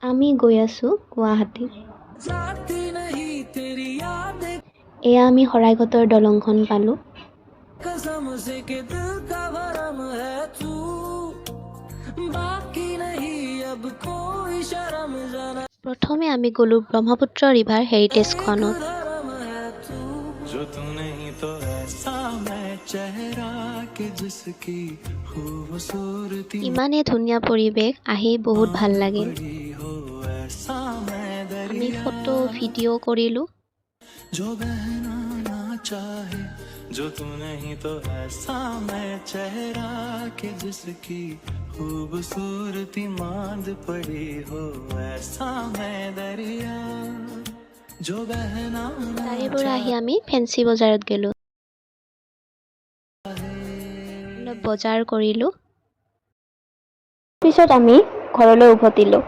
আমি গৈ আছোঁ গুৱাহাটী। এয়া আমি শৰাইঘাটৰ দলংখন পালোঁ। প্ৰথমে আমি গ'লোঁ ব্ৰহ্মপুত্ৰ ৰিভাৰ হেৰিটেজখনত। ইমানেই ধুনীয়া পৰিৱেশ, আহি বহুত ভাল লাগিল। আমি ফটো ভিডিঅ' কৰিলোঁ। जो तू नहीं तो ऐसा मैं चेहरा के जिसकी खूबसूरती मांद पड़ी हो ऐसा मैं दरिया जो बहना তাৰে পৰা আহি আমি ফেঞ্চি বজাৰত গ'লোঁ। অলপ বজাৰ কৰিলোঁ। পিছত আমি ঘৰলৈ উভতিলোঁ।